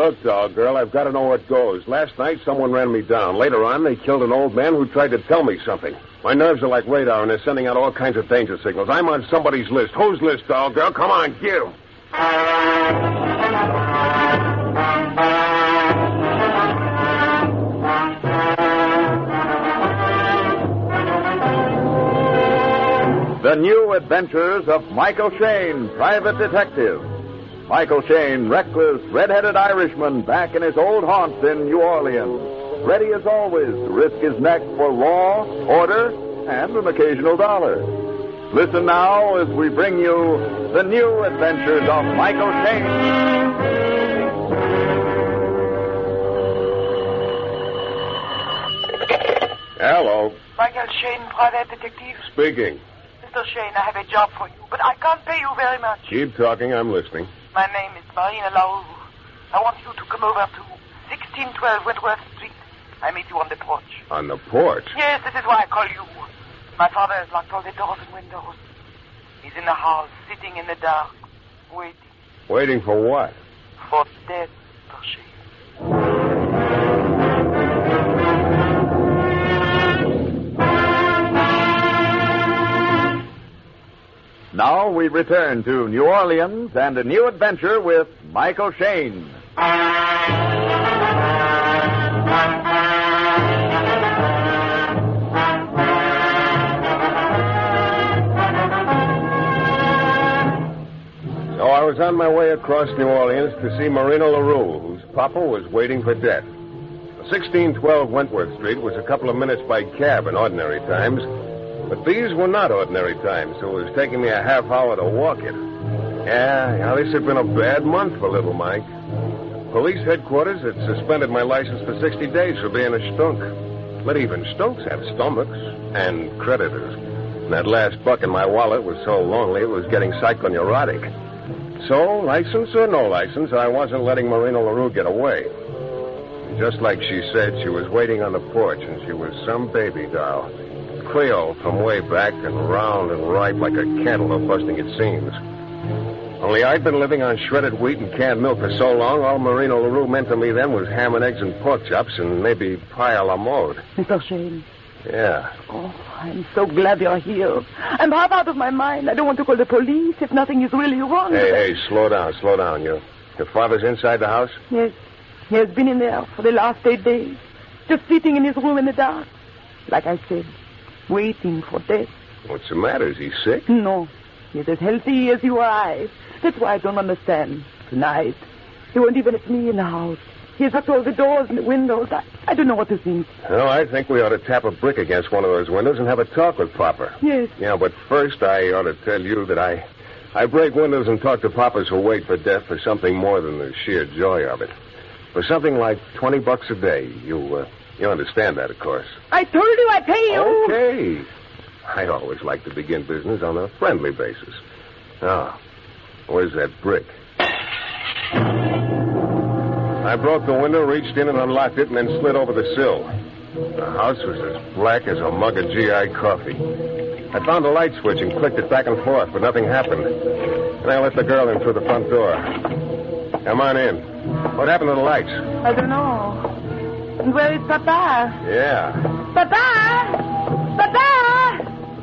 Look, dog girl, I've got to know what goes. Last night, someone ran me down. Later on, they killed an old man who tried to tell me something. My nerves are like radar, and they're sending out all kinds of danger signals. I'm on somebody's list. Whose list, dog girl? Come on, give. The New Adventures of Michael Shayne, Private Detective. Michael Shayne, reckless, red-headed Irishman back in his old haunts in New Orleans. Ready as always to risk his neck for law, order, and an occasional dollar. Listen now as we bring you The New Adventures of Michael Shayne. Hello. Michael Shayne, Private Detective. Speaking. Mr. Shayne, I have a job for you, but I can't pay you very much. Keep talking. I'm listening. My name is Marina LaRue. I want you to come over to 1612 Wentworth Street. I meet you on the porch. On the porch? Yes, this is why I call you. My father has locked all the doors and windows. He's in the house, sitting in the dark, waiting. Waiting for what? For death, Mr. Shayne. Now we return to New Orleans and a new adventure with Michael Shayne. So I was on my way across New Orleans to see Marina LaRue, whose papa was waiting for death. 1612 Wentworth Street was a couple of minutes by cab in ordinary times. But these were not ordinary times, so it was taking me a half hour to walk it. Yeah, this had been a bad month for little Mike. Police headquarters had suspended my license for 60 days for being a stunk. But even stunks have stomachs and creditors. And that last buck in my wallet was so lonely it was getting psychoneurotic. So, license or no license, I wasn't letting Marina LaRue get away. Just like she said, she was waiting on the porch, and she was some baby doll. Creole from way back and round and ripe like a cantaloupe busting its seams. Only I'd been living on shredded wheat and canned milk for so long, all Marina LaRue meant to me then was ham and eggs and pork chops and maybe pie a la mode. Mr. Shayne. Yeah. Oh, I'm so glad you're here. I'm half out of my mind. I don't want to call the police if nothing is really wrong. Hey, slow down. Your father's inside the house? Yes. He has been in there for the last 8 days. Just sitting in his room in the dark. Like I said, waiting for death. What's the matter? Is he sick? No. He's as healthy as you or I. That's why I don't understand. Tonight, he won't even let me in the house. He has locked all the doors and the windows. I don't know what to think. Well, I think we ought to tap a brick against one of those windows and have a talk with Papa. Yes. Yeah, but first I ought to tell you that I break windows and talk to papas who wait for death for something more than the sheer joy of it. For something like $20 a day. You understand that, of course. I told you I'd pay you. Okay. I always like to begin business on a friendly basis. Now, where's that brick? I broke the window, reached in and unlocked it, and then slid over the sill. The house was as black as a mug of GI coffee. I found a light switch and clicked it back and forth, but nothing happened. And I let the girl in through the front door. Come on in. What happened to the lights? I don't know. And where is Papa? Yeah. Papa! Papa!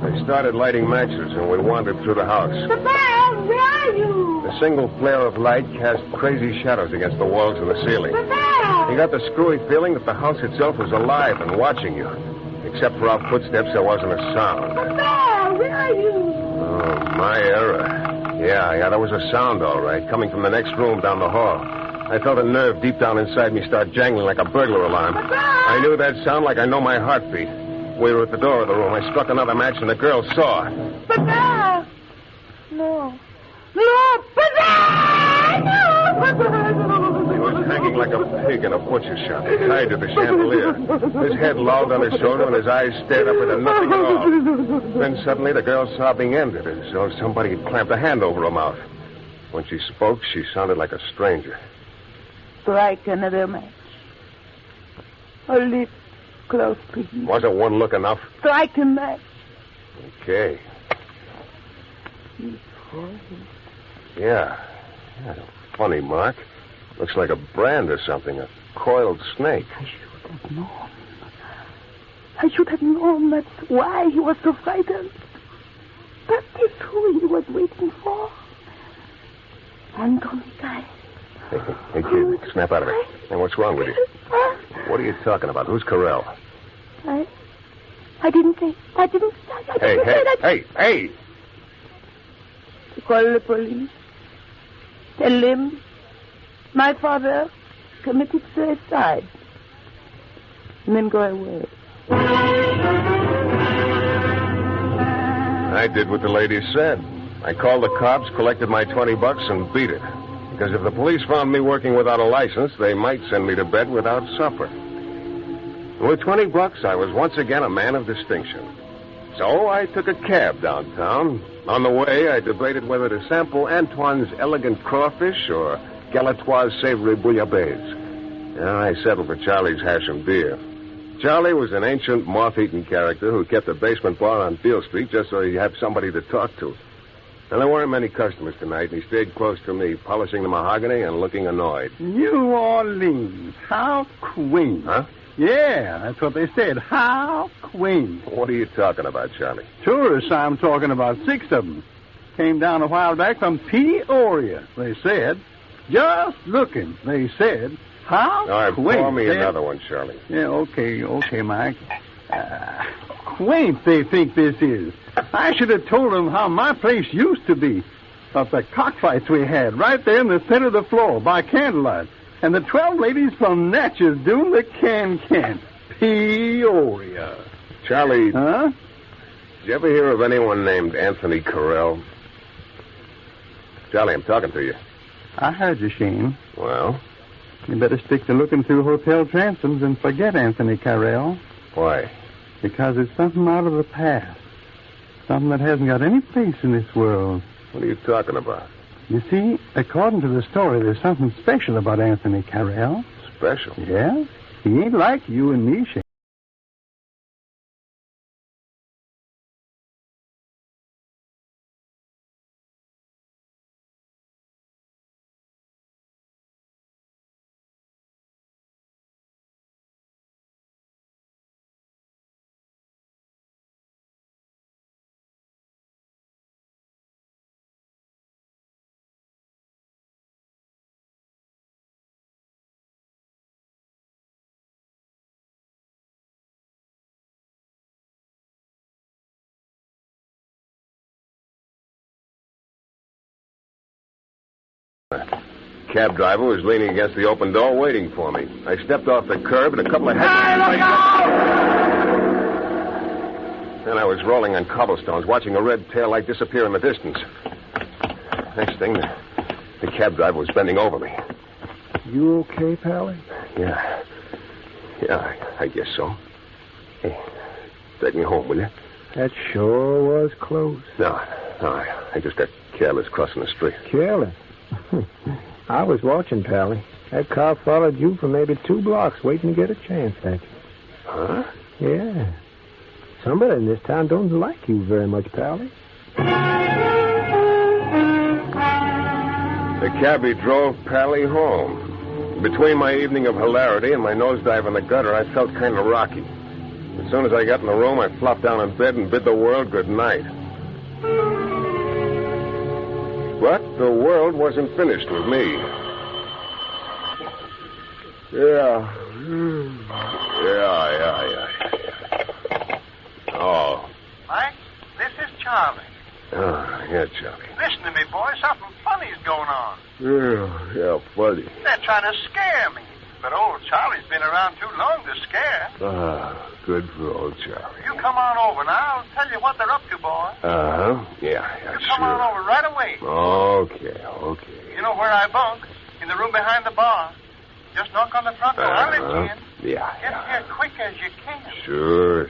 I started lighting matches, and we wandered through the house. Papa, where are you? The single flare of light cast crazy shadows against the walls and the ceiling. Papa! You got the screwy feeling that the house itself was alive and watching you. Except for our footsteps, there wasn't a sound. Papa, where are you? Oh, my error. Yeah, there was a sound, all right, coming from the next room down the hall. I felt a nerve deep down inside me start jangling like a burglar alarm. Papa! I knew that sound like I know my heartbeat. We were at the door of the room. I struck another match, and the girl saw. Papa! No. No, Papa! No, Papa! He was hanging like a pig in a butcher shop, tied to the chandelier. His head lolled on his shoulder, and his eyes stared up into nothing at all. Then suddenly the girl's sobbing ended, as though somebody had clamped a hand over her mouth. When she spoke, she sounded like a stranger. Strike another match. A little close, please. Wasn't one look enough? Strike a match. Okay. Yeah. Funny, Mark. Looks like a brand or something, a coiled snake. I should have known. That's why he was so frightened. That is who he was waiting for. Anthony died. Hey, kid, snap out of it. Hey, what's wrong with you? What are you talking about? Who's Carell? I didn't say. Hey! Call the police. Tell them my father committed suicide. And then go away. I did what the lady said. I called the cops, collected my $20, and beat it. Because if the police found me working without a license, they might send me to bed without supper. With $20, I was once again a man of distinction. So I took a cab downtown. On the way, I debated whether to sample Antoine's elegant crawfish or Galatoire's savory bouillabaisse. I settled for Charlie's hash and beer. Charlie was an ancient, moth-eaten character who kept a basement bar on Beale Street just so he'd have somebody to talk to. And there weren't many customers tonight, and he stayed close to me, polishing the mahogany and looking annoyed. New Orleans, how quaint. Huh? Yeah, that's what they said. How quaint. What are you talking about, Charlie? Tourists, I'm talking about 6 of them. Came down a while back from Peoria, they said. Just looking, they said. How All right, quaint. pour me another one, Charlie. Yeah, okay, Mike. Quaint, they think this is. I should have told them how my place used to be. Of the cockfights we had right there in the center of the floor by candlelight. And the 12 ladies from Natchez doing the can-can. Peoria. Charlie, Huh? did you ever hear of anyone named Anthony Carell? Charlie, I'm talking to you. I heard you, Shane. Well? You better stick to looking through hotel transoms and forget Anthony Carell. Why? Because it's something out of the past. Something that hasn't got any place in this world. What are you talking about? You see, according to the story, there's something special about Anthony Carell. Special? Yeah? He ain't like you and me, Shane. Cab driver was leaning against the open door waiting for me. I stepped off the curb and a couple of heads... Hey, look out! Then I was rolling on cobblestones, watching a red taillight disappear in the distance. Next thing, the cab driver was bending over me. You okay, Pally? Yeah, I guess so. Hey, take me home, will you? That sure was close. No, I just got careless crossing the street. Careless? I was watching, Pally. That car followed you for maybe 2 blocks waiting to get a chance at you. Huh? Yeah. Somebody in this town don't like you very much, Pally. The cabbie drove Pally home. Between my evening of hilarity and my nosedive in the gutter, I felt kind of rocky. As soon as I got in the room, I flopped down in bed and bid the world good night. But the world wasn't finished with me. Yeah. Oh. Mike, this is Charlie. Oh, yeah, Charlie. Listen to me, boy. Something funny's going on. Yeah, funny. They're trying to scare me. But old Charlie's been around too long to scare. Ah, good for old Charlie. You come on over, and I'll tell you what they're up to, boy. Uh-huh. Yeah, You come on over right away. Okay. You know where I bunk? In the room behind the bar. Just knock on the front door. I'll let you in. Yeah. Get here quick as you can. Sure.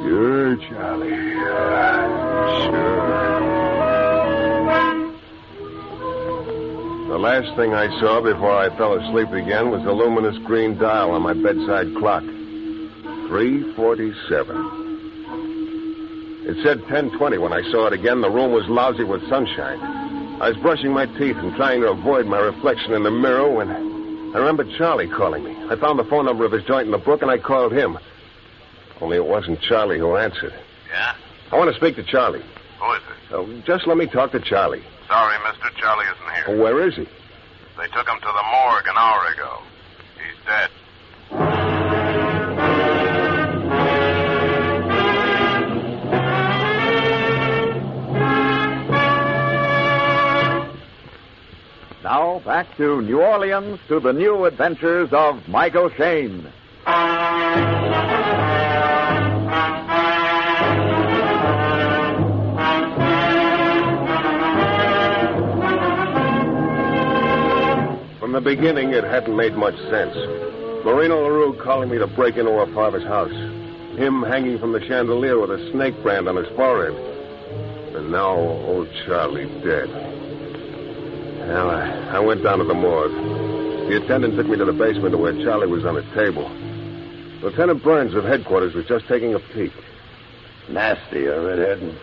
Sure, Charlie. Sure. The last thing I saw before I fell asleep again was the luminous green dial on my bedside clock. 3:47. It said 10:20 when I saw it again. The room was lousy with sunshine. I was brushing my teeth and trying to avoid my reflection in the mirror when I remembered Charlie calling me. I found the phone number of his joint in the book, and I called him. Only it wasn't Charlie who answered. Yeah? I want to speak to Charlie. Who is it? So just let me talk to Charlie. Sorry, mister. Charlie isn't here. Well, where is he? They took him to the morgue an hour ago. He's dead. Now, back to New Orleans to the new adventures of Michael Shayne. From the beginning, it hadn't made much sense. Marina LaRue calling me to break into her father's house. Him hanging from the chandelier with a snake brand on his forehead. And now, old Charlie dead. Well, I went down to the morgue. The attendant took me to the basement to where Charlie was on a table. Lieutenant Burns of headquarters was just taking a peek. Nasty, a redhead.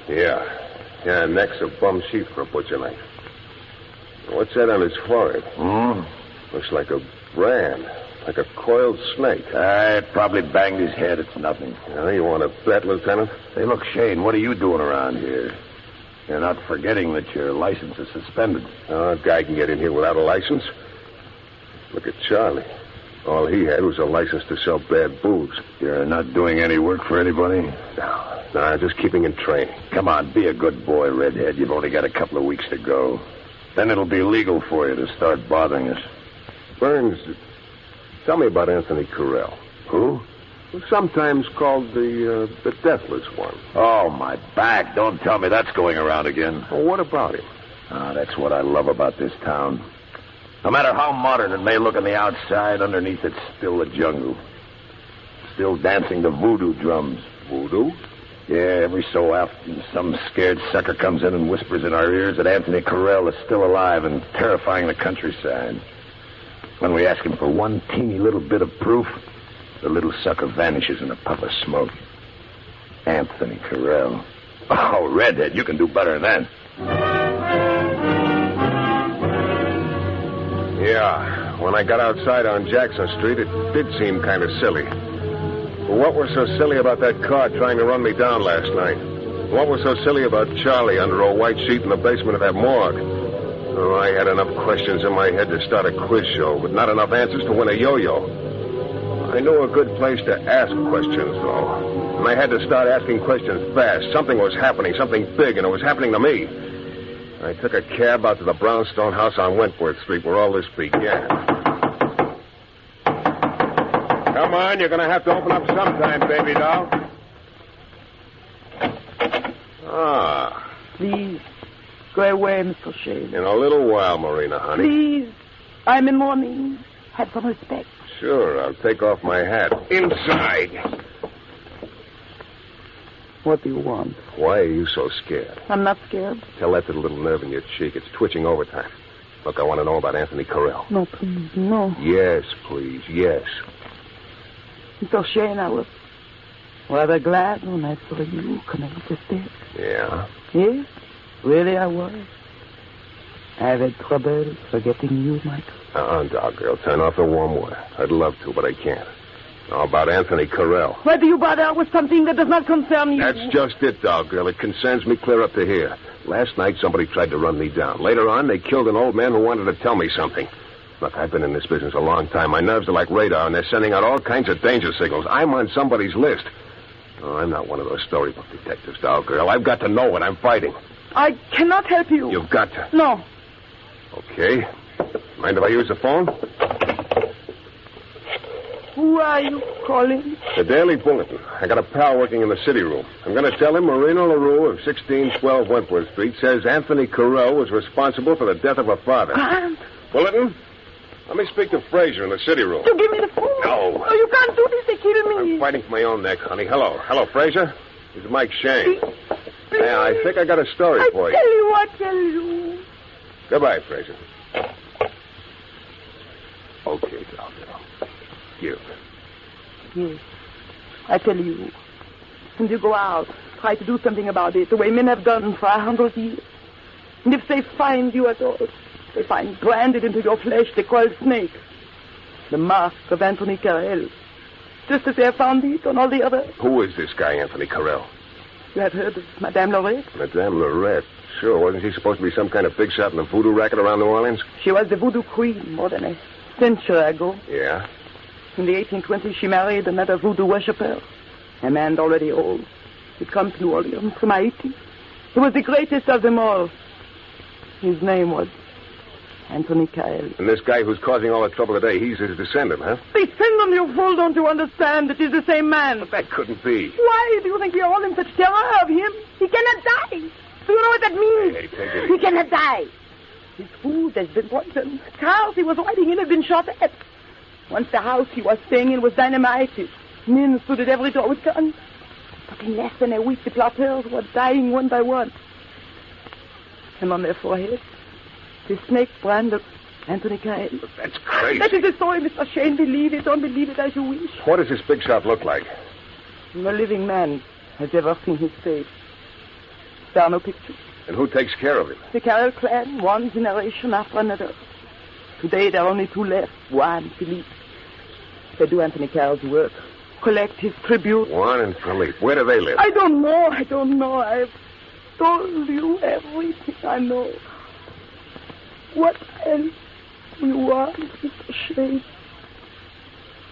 Yeah, neck's a bum sheath for a butcher knife. What's that on his forehead? Looks like a brand, like a coiled snake. I probably banged his head. It's nothing. You want to bet, Lieutenant? Say, look, Shayne, what are you doing around here? You're not forgetting that your license is suspended. A guy can get in here without a license. Look at Charlie. All he had was a license to sell bad booze. You're not doing any work for anybody? No, just keeping in training. Come on, be a good boy, Redhead. You've only got a couple of weeks to go. Then it'll be legal for you to start bothering us. Burns, tell me about Anthony Carell. Who? Sometimes called the Deathless One. Oh, my back. Don't tell me that's going around again. Well, what about him? That's what I love about this town. No matter how modern it may look on the outside, underneath it's still a jungle. Still dancing to voodoo drums. Voodoo? Yeah, every so often some scared sucker comes in and whispers in our ears that Anthony Carell is still alive and terrifying the countryside. When we ask him for one teeny little bit of proof, the little sucker vanishes in a puff of smoke. Anthony Carell. Oh, Redhead, you can do better than that. Yeah, when I got outside on Jackson Street, it did seem kind of silly. What was so silly about that car trying to run me down last night? What was so silly about Charlie under a white sheet in the basement of that morgue? Oh, I had enough questions in my head to start a quiz show, but not enough answers to win a yo-yo. I knew a good place to ask questions, though. And I had to start asking questions fast. Something was happening, something big, and it was happening to me. I took a cab out to the brownstone house on Wentworth Street where all this began. Come on, you're going to have to open up sometime, baby doll. Ah. Please, go away, Mr. Shayne. In a little while, Marina, honey. Please, I'm in mourning. Have some respect. Sure, I'll take off my hat. Inside. What do you want? Why are you so scared? I'm not scared. Tell that to the little nerve in your cheek. It's twitching overtime. Look, I want to know about Anthony Carell. No, please, no. Yes, please, yes. Mr. Shayne, I was rather glad when I saw you coming up the stairs. Yeah? Yes, really I was. I've had trouble forgetting you, Michael. Dog girl, turn off the warm water. I'd love to, but I can't. How about Anthony Carell? Why do you bother with something that does not concern you? That's just it, dog girl. It concerns me clear up to here. Last night, somebody tried to run me down. Later on, they killed an old man who wanted to tell me something. Look, I've been in this business a long time. My nerves are like radar, and they're sending out all kinds of danger signals. I'm on somebody's list. Oh, I'm not one of those storybook detectives, dog girl. I've got to know what I'm fighting. I cannot help you. You've got to. No. Okay. Mind if I use the phone? Who are you calling? The Daily Bulletin. I got a pal working in the city room. I'm going to tell him Marina LaRue of 1612 Wentworth Street says Anthony Carell was responsible for the death of her father. Can't. Bulletin? Let me speak to Fraser in the city room. You give me the phone. No. Oh, you can't do this. They kill me. I'm fighting for my own neck, honey. Hello, Fraser. This is Mike Shayne. Please. Yeah, I think I got a story for you. I tell you. Goodbye, Fraser. Okay, doll girl. Give. Yes. I tell you. When you go out, try to do something about it, the way men have done for 100 years. And if they find you at all, they find branded into your flesh the coiled snake. The mark of Anthony Carell. Just as they have found it on all the others. Who is this guy, Anthony Carell? You have heard of Madame Lorette? Madame Lorette. Sure, wasn't she supposed to be some kind of big shot in the voodoo racket around New Orleans? She was the voodoo queen more than a century ago. Yeah? In the 1820s, she married another voodoo worshiper. A man already old. He'd come to New Orleans from Haiti. He was the greatest of them all. His name was Anthony Carell. And this guy who's causing all the trouble today, he's his descendant, huh? Descendant, you fool, don't you understand? It is the same man. But that couldn't be. Why do you think we are all in such terror of him? He cannot die. Do you know what that means? Hey, take it. He cannot die. His food has been poisoned. Cars he was riding in have been shot at. Once the house he was staying in was dynamited. Men stood at every door with guns. But in less than a week, the plotters were dying one by one. And on their foreheads, the snake brand of Anthony Carell. That's crazy. That is the story, Mr. Shayne. Believe it, don't believe it as you wish. What does this big shot look like? No living man has ever seen his face. There are no pictures. And who takes care of him? The Carell clan, one generation after another. Today, there are only two left, Juan and Philippe. They do Anthony Carell's work. Collect his tribute. Juan and Philippe. Where do they live? I don't know. I've told you everything I know. What else do you want, Mr. Shayne?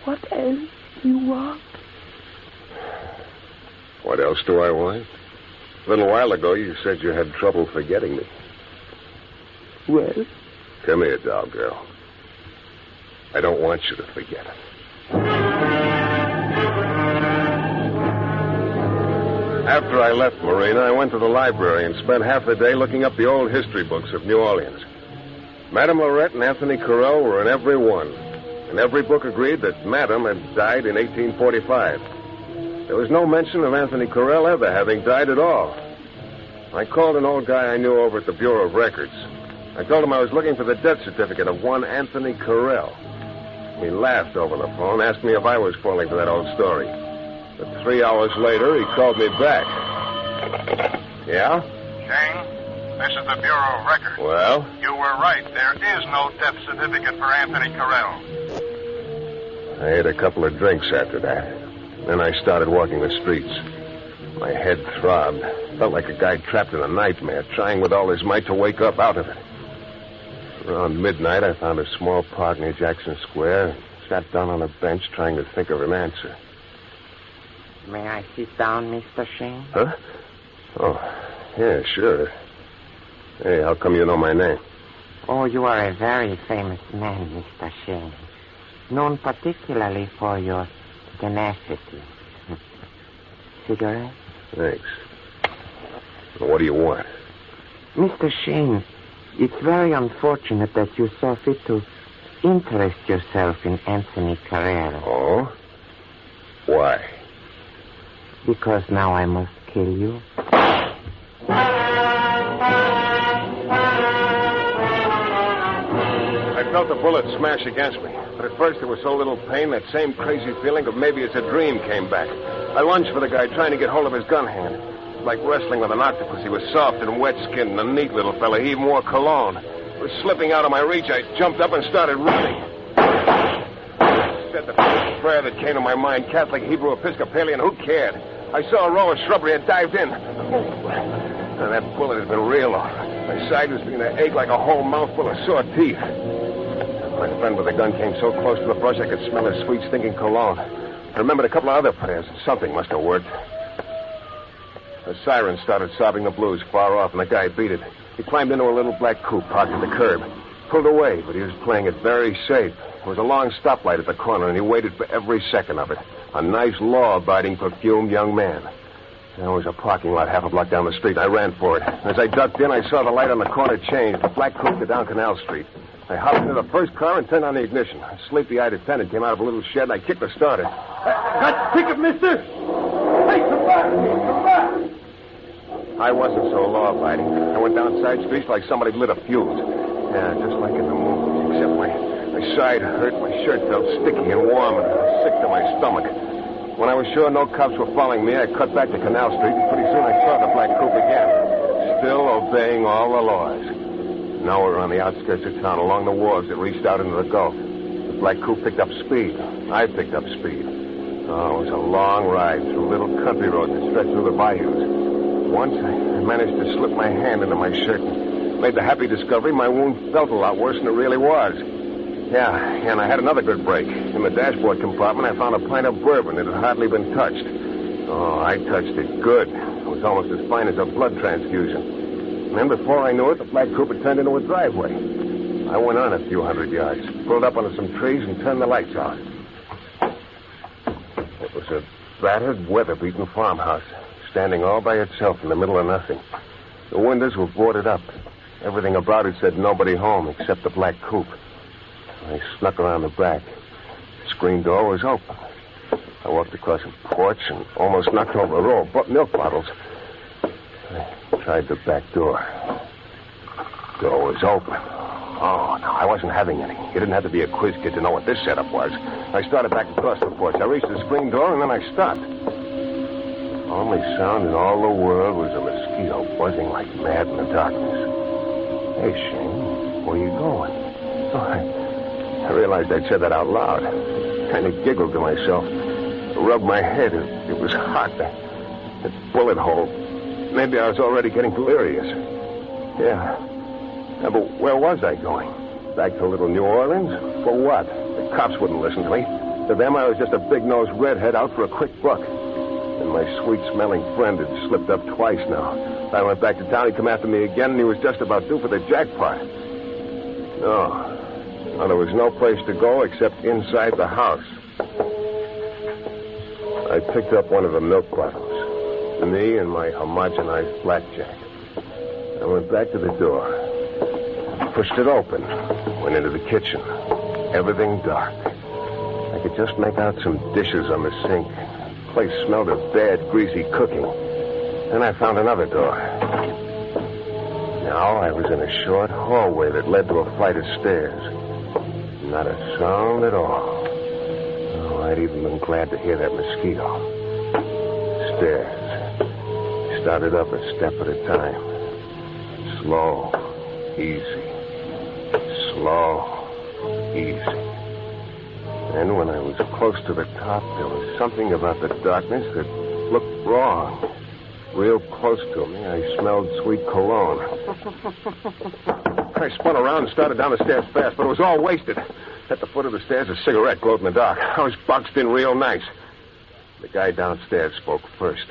What else do you want? What else do I want? A little while ago, you said you had trouble forgetting me. Well? Come here, doll girl. I don't want you to forget it. After I left Marina, I went to the library and spent half the day looking up the old history books of New Orleans. Madame Lorette and Anthony Carell were in every one, and every book agreed that Madame had died in 1845. There was no mention of Anthony Carell ever having died at all. I called an old guy I knew over at the Bureau of Records. I told him I was looking for the death certificate of one Anthony Carell. He laughed over the phone, asked me if I was falling for that old story. But 3 hours later, he called me back. Yeah? Shayne, this is the Bureau of Records. Well? You were right. There is no death certificate for Anthony Carell. I had a couple of drinks after that. Then I started walking the streets. My head throbbed. Felt like a guy trapped in a nightmare, trying with all his might to wake up out of it. Around midnight, I found a small park near Jackson Square. Sat down on a bench trying to think of an answer. May I sit down, Mr. Shayne? Huh? Oh, yeah, sure. Hey, how come you know my name? Oh, you are a very famous man, Mr. Shayne. Known particularly for your tenacity. Cigarette? Thanks. Well, what do you want? Mr. Shayne, it's very unfortunate that you saw fit to interest yourself in Anthony Carell. Oh? Why? Because now I must kill you. I felt the bullet smash against me. But at first there was so little pain, that same crazy feeling of maybe it's a dream came back. I lunged for the guy, trying to get hold of his gun hand. It was like wrestling with an octopus. He was soft and wet-skinned and a neat little fella. He even wore cologne. It was slipping out of my reach. I jumped up and started running. I said the first prayer that came to my mind, Catholic, Hebrew, Episcopalian, who cared? I saw a row of shrubbery and dived in. And that bullet had been real off. My side was beginning to ache like a whole mouthful of sore teeth. My friend with the gun came so close to the brush I could smell his sweet, stinking cologne. I remembered a couple of other prayers. Something must have worked. A siren started sobbing the blues far off, and the guy beat it. He climbed into a little black coupe parked at the curb. Pulled away, but he was playing it very safe. There was a long stoplight at the corner, and he waited for every second of it. A nice, law-abiding, perfumed young man. There was a parking lot half a block down the street. I ran for it. As I ducked in, I saw the light on the corner change. The black coupe to down Canal Street. I hopped into the first car and turned on the ignition. A sleepy-eyed attendant came out of a little shed, and I kicked the starter. Got the ticket, mister? Hey, come back! Come back! I wasn't so law-abiding. I went down side streets like somebody lit a fuse. Yeah, just like in the movies, except my side hurt, my shirt felt sticky and warm, and I was sick to my stomach. When I was sure no cops were following me, I cut back to Canal Street, and pretty soon I saw the black coupe again. still obeying all the laws. Now we're on the outskirts of town, along the wharves that reached out into the Gulf. The black coupe picked up speed. I picked up speed. Oh, it was a long ride through little country roads that stretched through the bayous. Once I managed to slip my hand into my shirt and made the happy discovery my wound felt a lot worse than it really was. Yeah, and I had another good break. In the dashboard compartment, I found a pint of bourbon that had hardly been touched. Oh, I touched it good. It was almost as fine as a blood transfusion. And then before I knew it, the black coupe had turned into a driveway. I went on a few hundred yards, pulled up onto some trees, and turned the lights out. It was a battered, weather-beaten farmhouse, standing all by itself in the middle of nothing. The windows were boarded up. Everything about it said nobody home except the black coupe. I snuck around the back. The screen door was open. I walked across a porch and almost knocked over a row of milk bottles. I tried the back door. The door was open. Oh, no, I wasn't having any. You didn't have to be a quiz kid to know what this setup was. I started back across the porch. I reached the screen door, and then I stopped. The only sound in all the world was a mosquito buzzing like mad in the darkness. Hey, Shane, where you going? Oh, I realized I'd said that out loud. Kind of giggled to myself. Rubbed my head. It was hot. That bullet hole. Maybe I was already getting delirious. Yeah, but where was I going? Back to little New Orleans? For what? The cops wouldn't listen to me. To them, I was just a big-nosed redhead out for a quick buck. And my sweet-smelling friend had slipped up twice now. I went back to town, he'd come after me again, and he was just about due for the jackpot. No, there was no place to go except inside the house. I picked up one of the milk bottles. Me and my homogenized blackjack. I went back to the door. Pushed it open. Went into the kitchen. Everything dark. I could just make out some dishes on the sink. The place smelled of bad, greasy cooking. Then I found another door. Now I was in a short hallway that led to a flight of stairs. Not a sound at all. Oh, I'd even been glad to hear that mosquito. Stairs. Started up a step at a time. Slow, easy. Slow, easy. And when I was close to the top, there was something about the darkness that looked wrong. Real close to me, I smelled sweet cologne. I spun around and started down the stairs fast, but it was all wasted. At the foot of the stairs, a cigarette glowed in the dark. I was boxed in real nice. The guy downstairs spoke first.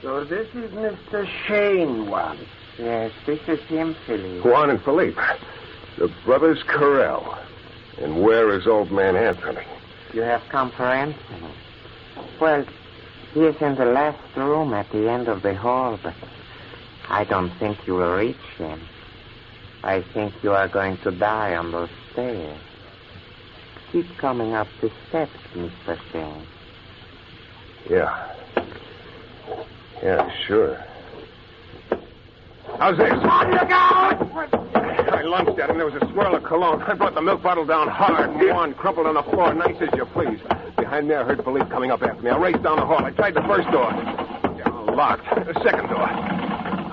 So this is Mr. Shayne, Juan. Yes, this is him, Philly. Juan and Philippe. The brothers Carell. And where is old man Anthony? You have come for Anthony. Well, he is in the last room at the end of the hall, but I don't think you will reach him. I think you are going to die on those stairs. Keep coming up the steps, Mr. Shayne. Yeah. Yeah, sure. How's this? Look out! I lunged at him. There was a swirl of cologne. I brought the milk bottle down hard, and Juan crumpled on the floor, nice as you please. Behind me, I heard Philippe coming up after me. I raced down the hall. I tried the first door. Locked. The second door.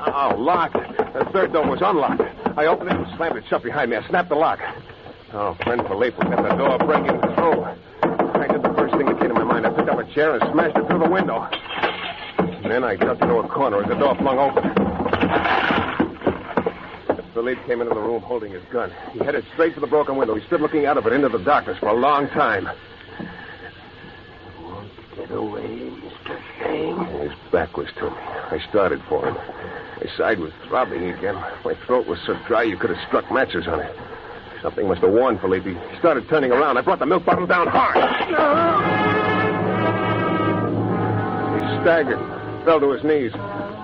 Oh, locked. The third door was unlocked. I opened it and slammed it shut behind me. I snapped the lock. Oh, friend Philippe was at the door breaking through. I did the first thing that came to my mind. I picked up a chair and smashed it through the window. And then I ducked into a corner as the door flung open. Philippe came into the room holding his gun. He headed straight for the broken window. He stood looking out of it into the darkness for a long time. Get away, Mr. Shayne. His back was to me. I started for him. My side was throbbing again. My throat was so dry you could have struck matches on it. Something must have warned Philippe. He started turning around. I brought the milk bottle down hard. He staggered, fell to his knees,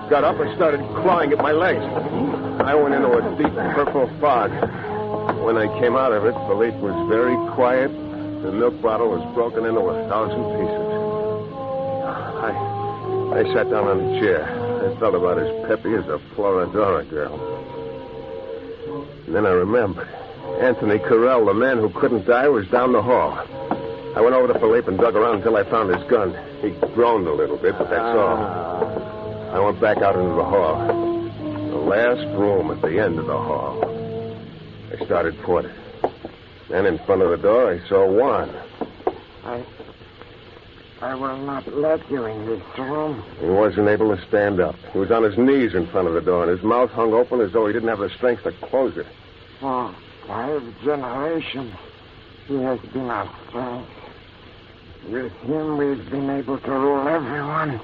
got up and started clawing at my legs. I went into a deep purple fog. When I came out of it, Philippe was very quiet. The milk bottle was broken into 1,000 pieces. I sat down on a chair. I felt about as peppy as a Florodora girl. And then I remembered. Anthony Carell, the man who couldn't die, was down the hall. I went over to Philippe and dug around until I found his gun. He groaned a little bit, but that's all. I went back out into the hall. The last room at the end of the hall. I started toward it. Then in front of the door, I saw Juan. I will not let you in this room. He wasn't able to stand up. He was on his knees in front of the door, and his mouth hung open as though he didn't have the strength to close it. For 5 generations, he has been our strength. With him, we've been able to rule everyone.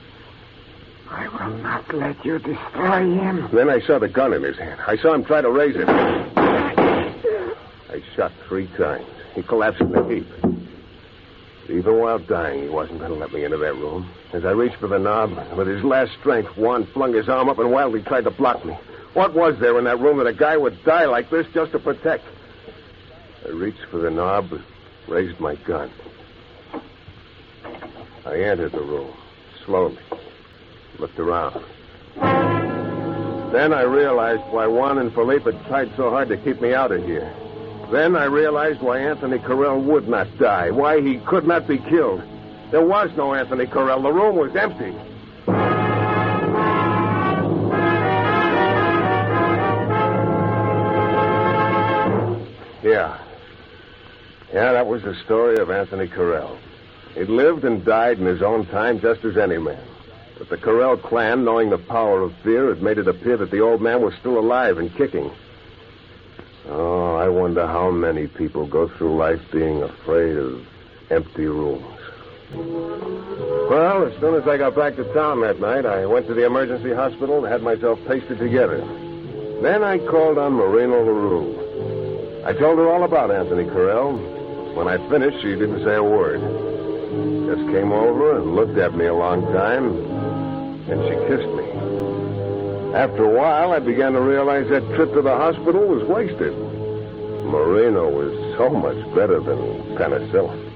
I will not let you destroy him. Then I saw the gun in his hand. I saw him try to raise it. I shot 3 times. He collapsed in a heap. Even while dying, he wasn't going to let me into that room. As I reached for the knob, with his last strength, Juan flung his arm up and wildly tried to block me. What was there in that room that a guy would die like this just to protect? I reached for the knob, raised my gun. I entered the room, slowly, looked around. Then I realized why Juan and Felipe had tried so hard to keep me out of here. Then I realized why Anthony Carell would not die, why he could not be killed. There was no Anthony Carell. The room was empty. Yeah, that was the story of Anthony Carell. He'd lived and died in his own time just as any man. But the Carell clan, knowing the power of fear, had made it appear that the old man was still alive and kicking. Oh, I wonder how many people go through life being afraid of empty rooms. Well, as soon as I got back to town that night, I went to the emergency hospital and had myself pasted together. Then I called on Marina LaRue. I told her all about Anthony Carell. When I finished, she didn't say a word. Just came over and looked at me a long time, and she kissed me. After a while, I began to realize that trip to the hospital was wasted. Marina was so much better than penicillin.